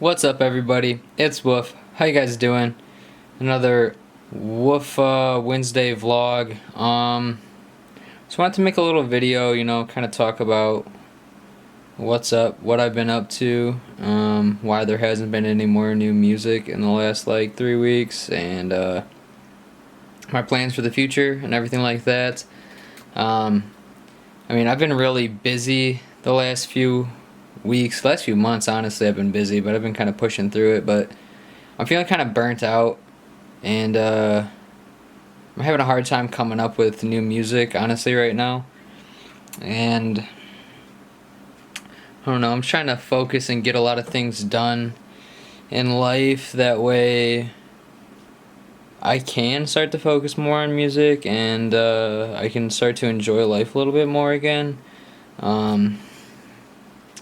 What's up, everybody? It's Woof. How you guys doing? Another Woof Wednesday vlog. Just wanted to make a little video, kind of talk about what's up, what I've been up to, why there hasn't been any more new music in the last 3 weeks, and my plans for the future and everything like that. I've been really busy the last few months. Honestly, I've been busy, but I've been kind of pushing through it. But I'm feeling kind of burnt out, and I'm having a hard time coming up with new music, honestly, right now. And I don't know, I'm trying to focus and get a lot of things done in life. That way I can start to focus more on music, and I can start to enjoy life a little bit more again.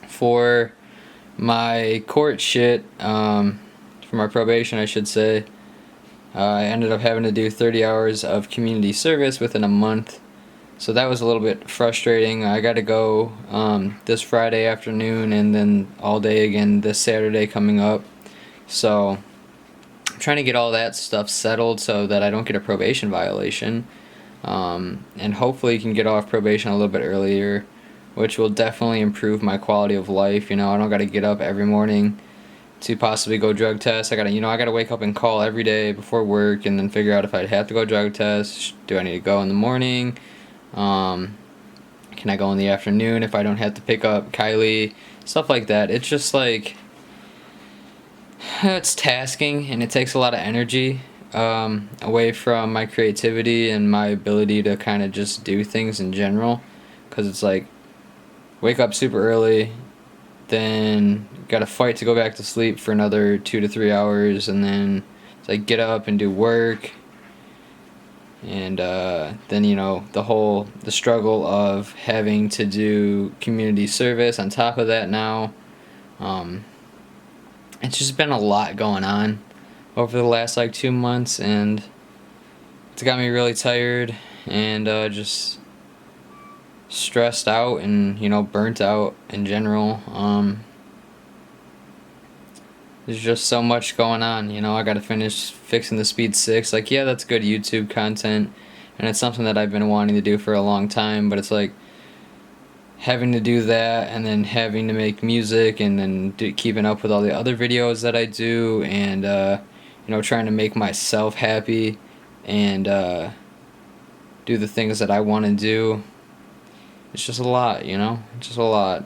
For my court shit, for my probation, I should say, I ended up having to do 30 hours of community service within a month. So that was a little bit frustrating. I got to go this Friday afternoon and then all day again this Saturday coming up. So I'm trying to get all that stuff settled so that I don't get a probation violation. And hopefully can get off probation a little bit earlier, which will definitely improve my quality of life. I don't got to get up every morning to possibly go drug test. I gotta wake up and call every day before work and then figure out if I'd have to go drug test. Do I need to go in the morning? Can I go in the afternoon if I don't have to pick up Kylie? Stuff like that. It's just it's tasking, and it takes a lot of energy away from my creativity and my ability to kind of just do things in general. Because it's wake up super early, then gotta fight to go back to sleep for another 2 to 3 hours, and then it's get up and do work, and then the struggle of having to do community service on top of that now. It's just been a lot going on over the last 2 months, and it's got me really tired and just stressed out and burnt out in general. There's just so much going on. I gotta finish fixing the Speed 6. Yeah, that's good YouTube content, and it's something that I've been wanting to do for a long time, but it's having to do that and then having to make music and then keeping up with all the other videos that I do, and trying to make myself happy and do the things that I want to do. It's just a lot, It's just a lot.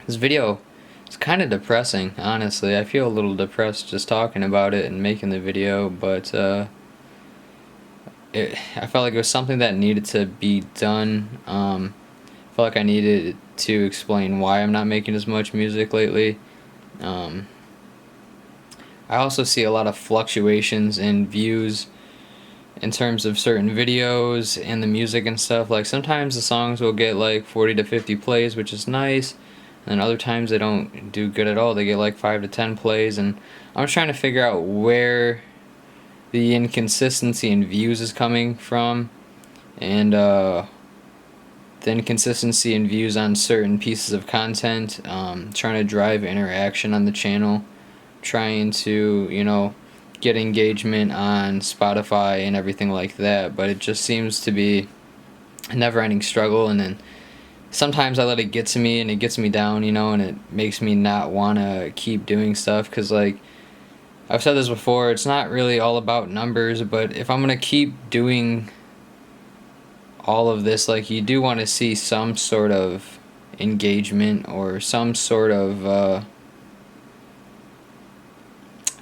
This video is kind of depressing, honestly. I feel a little depressed just talking about it and making the video, but I felt like it was something that needed to be done. I felt like I needed to explain why I'm not making as much music lately. I also see a lot of fluctuations in views in terms of certain videos and the music and stuff. Sometimes the songs will get 40 to 50 plays, which is nice, and other times they don't do good at all. They get 5 to 10 plays, and I'm just trying to figure out where the inconsistency in views is coming from, and the inconsistency in views on certain pieces of content. Trying to drive interaction on the channel, trying to get engagement on Spotify and everything like that, but it just seems to be a never-ending struggle. And then sometimes I let it get to me, and it gets me down, and it makes me not want to keep doing stuff, because I've said this before, it's not really all about numbers, but if I'm going to keep doing all of this, you do want to see some sort of engagement or some sort of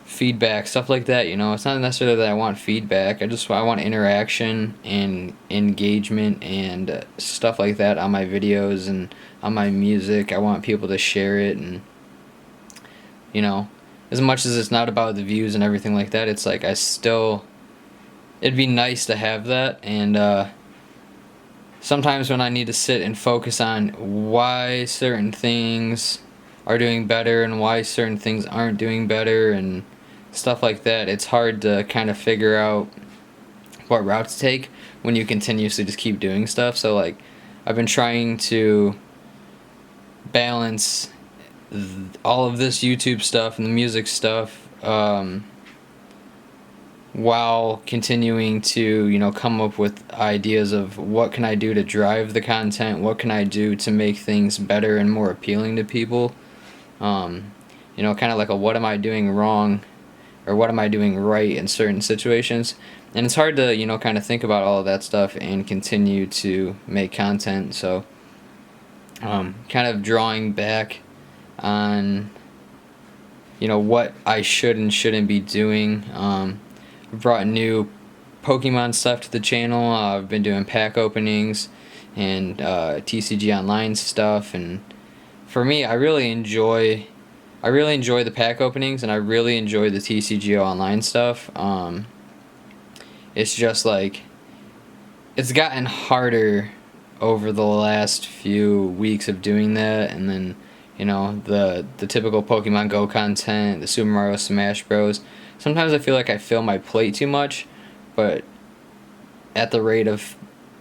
feedback, stuff like that. It's not necessarily that I want feedback. I want interaction and engagement and stuff like that on my videos and on my music. I want people to share it, and as much as it's not about the views and everything like that, it's it'd be nice to have that. And sometimes when I need to sit and focus on why certain things are doing better and why certain things aren't doing better and stuff like that, it's hard to kind of figure out what route to take when you continuously just keep doing stuff. So I've been trying to balance all of this YouTube stuff and the music stuff, while continuing to, you know, come up with ideas of what can I do to drive the content, what can I do to make things better and more appealing to people. You know, kind of like a what am I doing wrong or what am I doing right in certain situations. And it's hard to, you know, kind of think about all of that stuff and continue to make content. So kind of drawing back on, you know, what I should and shouldn't be doing. Brought new Pokemon stuff to the channel. I've been doing pack openings and TCG Online stuff, and for me, I really enjoy the pack openings, and I really enjoy the TCG Online stuff. It's just like it's gotten harder over the last few weeks of doing that, and then, you know, the typical Pokemon Go content, the Super Mario Smash Bros. Sometimes I feel like I fill my plate too much, but at the rate of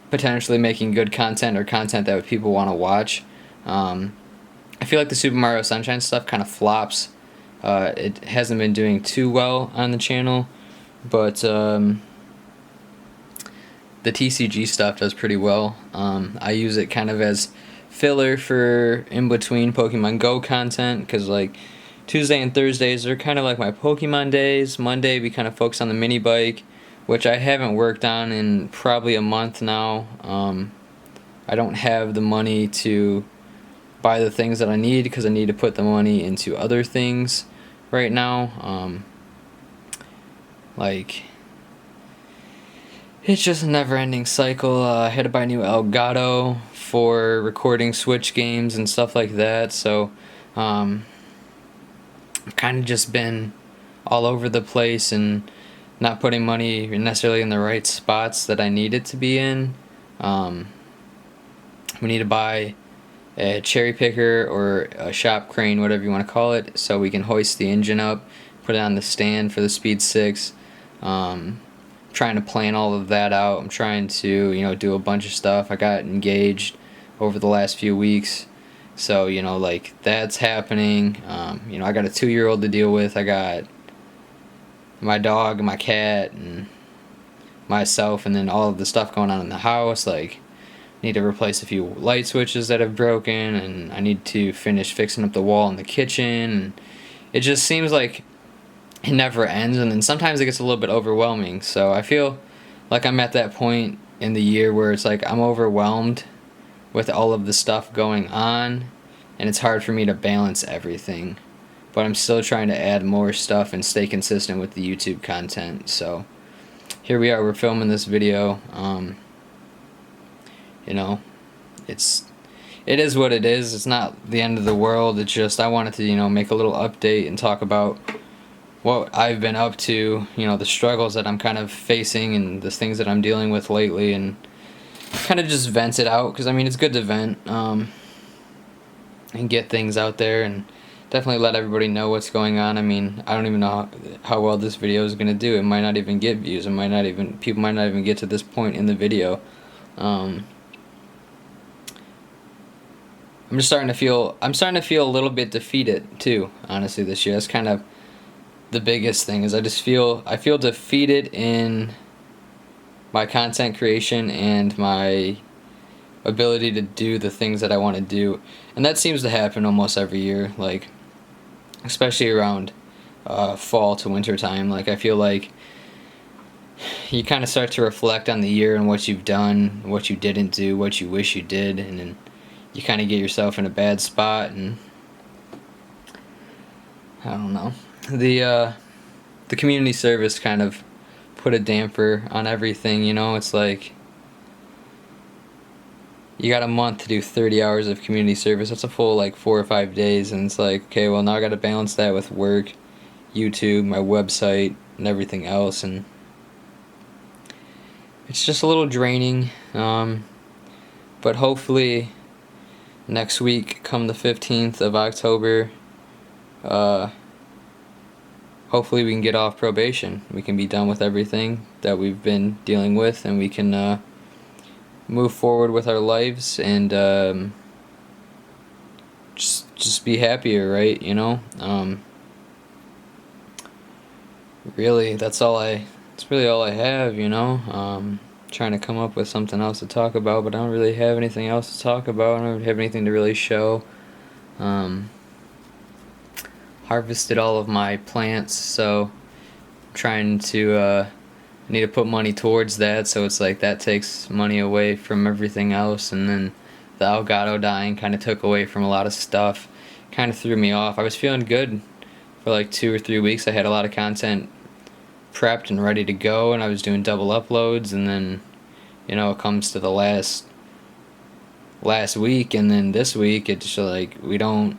potentially making good content or content that people want to watch. I feel like the Super Mario Sunshine stuff kind of flops. It hasn't been doing too well on the channel, but the TCG stuff does pretty well. I use it kind of as filler for in between Pokemon Go content, because like Tuesday and Thursdays are kind of like my Pokemon days. Monday we kind of focus on the mini bike, which I haven't worked on in probably a month now. I don't have the money to buy the things that I need because I need to put the money into other things right now. Like, it's just a never-ending cycle. I had to buy a new Elgato for recording Switch games and stuff like that, so I've kind of just been all over the place and not putting money necessarily in the right spots that I need it to be in. We need to buy a cherry picker or a shop crane, whatever you want to call it, so we can hoist the engine up, put it on the stand for the Speed 6. Trying to plan all of that out. I'm trying to, you know, do a bunch of stuff. I got engaged over the last few weeks, so, you know, like, that's happening. You know, I got a 2-year-old to deal with. I got my dog and my cat and myself, and then all of the stuff going on in the house. Like, need to replace a few light switches that have broken, and I need to finish fixing up the wall in the kitchen, and it just seems like it never ends, and then sometimes it gets a little bit overwhelming. So I feel like I'm at that point in the year where it's like I'm overwhelmed with all of the stuff going on, and it's hard for me to balance everything, but I'm still trying to add more stuff and stay consistent with the YouTube content. So here we are, we're filming this video. You know, it is what it is. It's not the end of the world. It's just I wanted to, you know, make a little update and talk about what I've been up to, you know, the struggles that I'm kind of facing and the things that I'm dealing with lately, and kind of just vent it out, because I mean, it's good to vent and get things out there and definitely let everybody know what's going on. I mean, I don't even know how well this video is going to do. It might not even get views. People might not even get to this point in the video. I'm starting to feel a little bit defeated too, honestly, this year. That's kind of the biggest thing, is I feel defeated in my content creation and my ability to do the things that I want to do. And that seems to happen almost every year, like especially around fall to winter time. Like, I feel like you kind of start to reflect on the year and what you've done, what you didn't do, what you wish you did, and then you kind of get yourself in a bad spot, and I don't know. The community service kind of put a damper on everything, you know. It's like you got a month to do 30 hours of community service. That's a full like 4 or 5 days, and it's like, okay, well, now I got to balance that with work, YouTube, my website, and everything else, and it's just a little draining. But hopefully next week, come the 15th of October, hopefully we can get off probation. We can be done with everything that we've been dealing with, and we can move forward with our lives and just just be happier, right? Really, that's really all I have, trying to come up with something else to talk about, but I don't really have anything else to talk about. I don't have anything to really show. Um, Harvested all of my plants, so I'm trying to, I need to put money towards that, so it's like that takes money away from everything else, and then the Elgato dying kind of took away from a lot of stuff, kind of threw me off. I was feeling good for like 2 or 3 weeks. I had a lot of content prepped and ready to go, and I was doing double uploads, and then it comes to the last week, and then this week it's just like we don't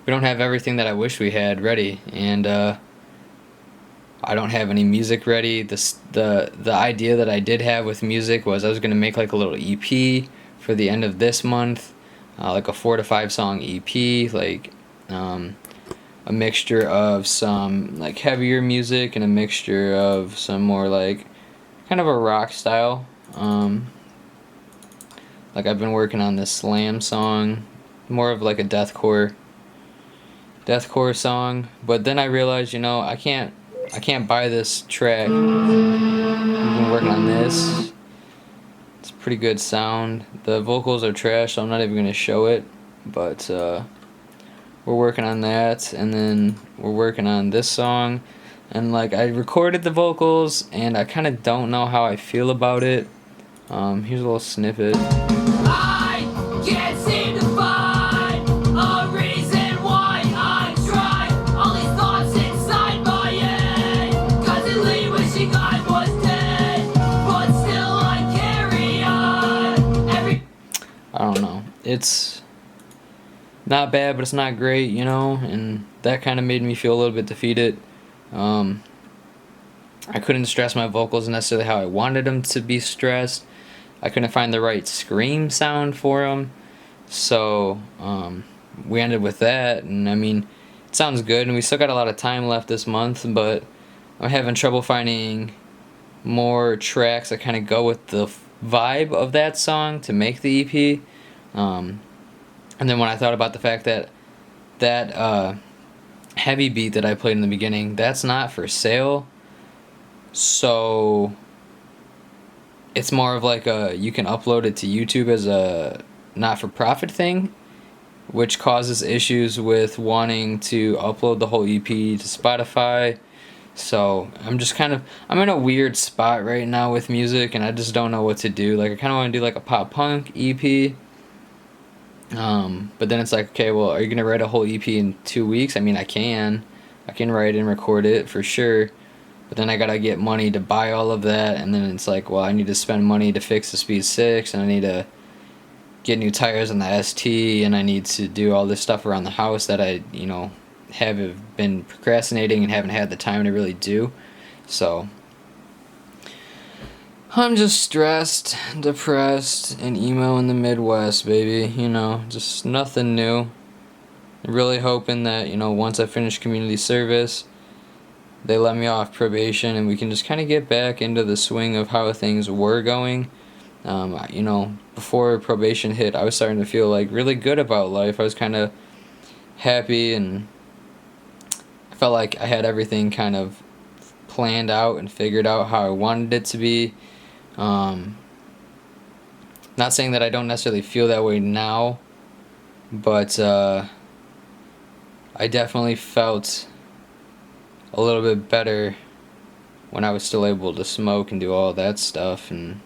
have everything that I wish we had ready, and I don't have any music ready. The idea that I did have with music was I was gonna make like a little EP for the end of this month, like a 4 to 5 song EP, like a mixture of some like heavier music and a mixture of some more like kind of a rock style. Like I've been working on this Slam song, more of like a deathcore song, but then I realized, I can't buy this track. I've been working on this. It's pretty good sound. The vocals are trash, so I'm not even gonna show it, but we're working on that, and then we're working on this song, and like I recorded the vocals and I kind of don't know how I feel about it. Here's a little snippet. I can't seem to find a reason why I try. All these thoughts inside my head, constantly wishing I was dead, but still I carry on. I don't know. It's not bad, but it's not great, and that kind of made me feel a little bit defeated. I couldn't stress my vocals necessarily how I wanted them to be stressed. I couldn't find the right scream sound for them, so we ended with that, and I mean, it sounds good, and we still got a lot of time left this month, but I'm having trouble finding more tracks that kind of go with the vibe of that song to make the EP. And then when I thought about the fact that heavy beat that I played in the beginning, that's not for sale, so it's more of like you can upload it to YouTube as a not-for-profit thing, which causes issues with wanting to upload the whole EP to Spotify. So I'm in a weird spot right now with music, and I just don't know what to do. Like I kind of want to do like a pop punk EP. But then it's like, okay, well, are you gonna write a whole EP in 2 weeks? I mean, I can write and record it for sure, but then I gotta get money to buy all of that, and then it's like, well, I need to spend money to fix the Speed 6, and I need to get new tires on the ST, and I need to do all this stuff around the house that I, have been procrastinating and haven't had the time to really do. So I'm just stressed, depressed, and emo in the Midwest, baby. Just nothing new. Really hoping that, once I finish community service, they let me off probation and we can just kind of get back into the swing of how things were going. Before probation hit, I was starting to feel like really good about life. I was kind of happy, and I felt like I had everything kind of planned out and figured out how I wanted it to be. Not saying that I don't necessarily feel that way now, but I definitely felt a little bit better when I was still able to smoke and do all that stuff, and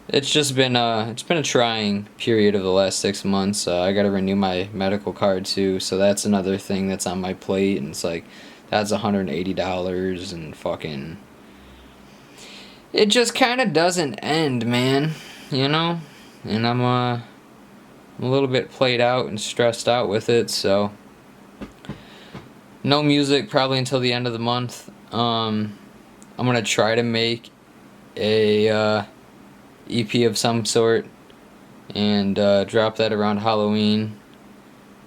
it's just been a trying period of the last 6 months. I got to renew my medical card too, so that's another thing that's on my plate, and it's like that's $180 and fucking. It just kind of doesn't end, man, and I'm a little bit played out and stressed out with it, so no music probably until the end of the month. I'm gonna try to make a EP of some sort and drop that around Halloween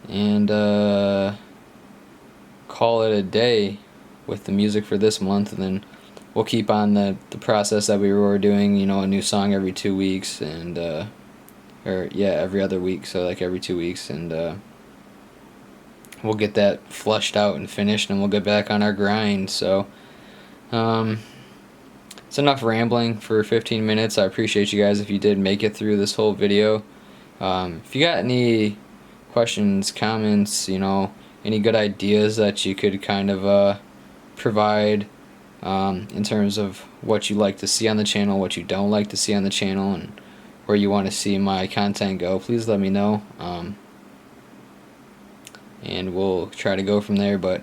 and call it a day with the music for this month, and then we'll keep on the process that we were doing, a new song every 2 weeks, and or yeah, every other week, so like every 2 weeks, and we'll get that flushed out and finished, and we'll get back on our grind. So it's enough rambling for 15 minutes. I appreciate you guys if you did make it through this whole video. If you got any questions, comments, any good ideas that you could kind of provide in terms of what you like to see on the channel, what you don't like to see on the channel, and where you want to see my content go, please let me know, and we'll try to go from there. But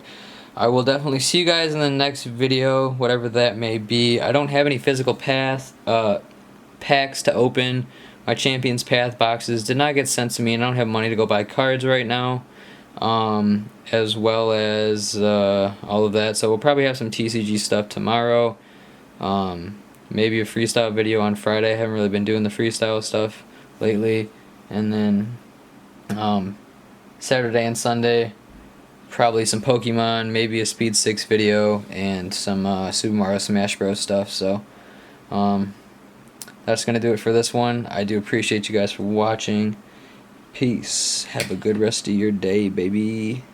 I will definitely see you guys in the next video, whatever that may be. I don't have any physical packs to open. My Champions Path boxes did not get sent to me, and I don't have money to go buy cards right now, as well as all of that. So we'll probably have some TCG stuff tomorrow. Maybe a freestyle video on Friday. I haven't really been doing the freestyle stuff lately. And then Saturday and Sunday, probably some Pokemon, maybe a Speed 6 video, and some Super Mario Smash Bros. Stuff. So that's going to do it for this one. I do appreciate you guys for watching. Peace. Have a good rest of your day, baby.